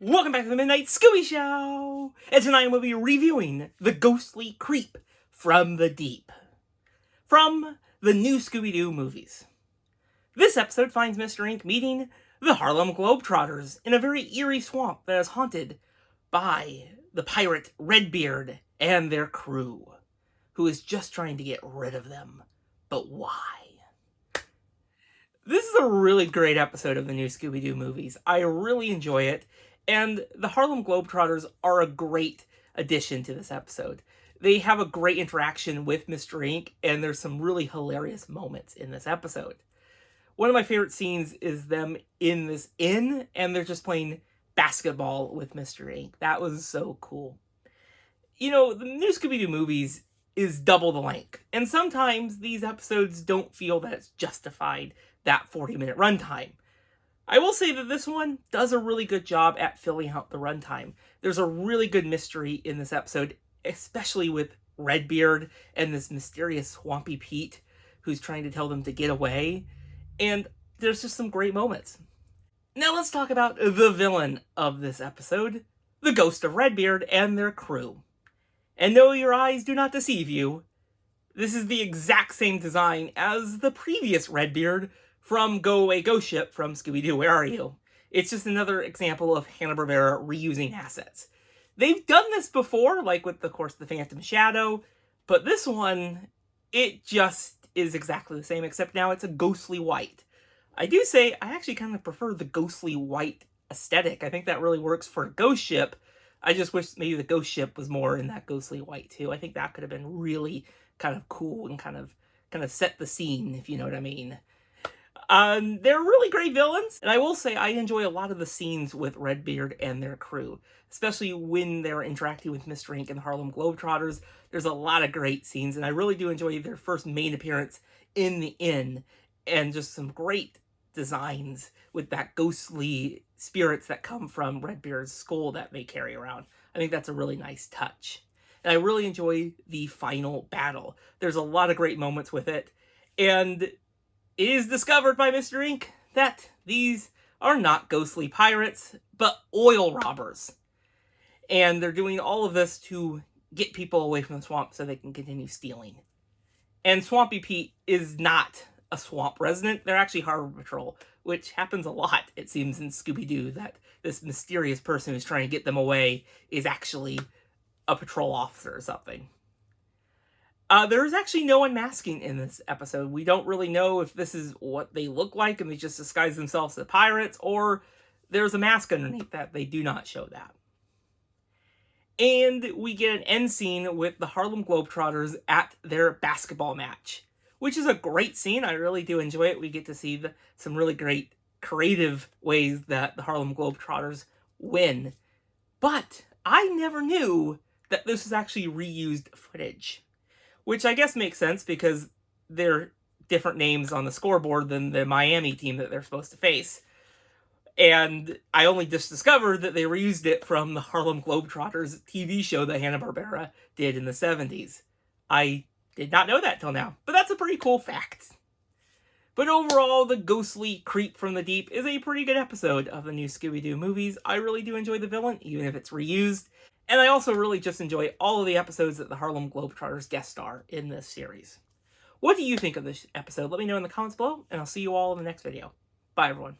Welcome back to the Midnight Scooby Show! And tonight we'll be reviewing The Ghostly Creep from the Deep. From the new Scooby-Doo movies. This episode finds Mr. Ink meeting the Harlem Globetrotters in a very eerie swamp that is haunted by the pirate Redbeard and their crew, who is just trying to get rid of them. But why? This is a really great episode of the new Scooby-Doo movies. I really enjoy it. And the Harlem Globetrotters are a great addition to this episode. They have a great interaction with Mr. Ink, and there's some really hilarious moments in this episode. One of my favorite scenes is them in this inn, and they're just playing basketball with Mr. Ink. That was so cool. You know, the new Scooby-Doo movies is double the length, and sometimes these episodes don't feel that it's justified that 40-minute runtime. I will say that this one does a really good job at filling out the runtime. There's a really good mystery in this episode, especially with Redbeard and this mysterious Swampy Pete who's trying to tell them to get away. And there's just some great moments. Now let's talk about the villain of this episode, the Ghost of Redbeard and their crew. And no, your eyes do not deceive you. This is the exact same design as the previous Redbeard from Go Away Ghost Ship from Scooby-Doo, Where Are You? It's just another example of Hanna-Barbera reusing assets. They've done this before, like with, of course, the Phantom Shadow, but this one, it just is exactly the same, except now it's a ghostly white. I do say, I actually kind of prefer the ghostly white aesthetic. I think that really works for a ghost ship. I just wish maybe the ghost ship was more in that ghostly white, too. I think that could have been really kind of cool and kind of set the scene, if you know what I mean. They're really great villains, and I will say I enjoy a lot of the scenes with Redbeard and their crew, especially when they're interacting with Mr. Ink and the Harlem Globetrotters. There's a lot of great scenes, and I really do enjoy their first main appearance in the inn, and just some great designs with that ghostly spirits that come from Redbeard's skull that they carry around. I think that's a really nice touch. And I really enjoy the final battle. There's a lot of great moments with it, and it is discovered by Mr. Ink that these are not ghostly pirates, but oil robbers. And they're doing all of this to get people away from the swamp so they can continue stealing. And Swampy Pete is not a swamp resident. They're actually Harbor Patrol, which happens a lot, it seems, in Scooby-Doo, that this mysterious person who's trying to get them away is actually a patrol officer or something. There's actually no unmasking in this episode. We don't really know if this is what they look like and they just disguise themselves as pirates, or there's a mask underneath that. They do not show that. And we get an end scene with the Harlem Globetrotters at their basketball match, which is a great scene. I really do enjoy it. We get to see some really great creative ways that the Harlem Globetrotters win. But I never knew that this was actually reused footage. Which I guess makes sense because they're different names on the scoreboard than the Miami team that they're supposed to face. And I only just discovered that they reused it from the Harlem Globetrotters TV show that Hanna-Barbera did in the 70s. I did not know that till now, but that's a pretty cool fact. But overall, The Ghostly Creep from the Deep is a pretty good episode of the new Scooby-Doo movies. I really do enjoy the villain, even if it's reused. And I also really just enjoy all of the episodes that the Harlem Globetrotters guest star in this series. What do you think of this episode? Let me know in the comments below, and I'll see you all in the next video. Bye, everyone.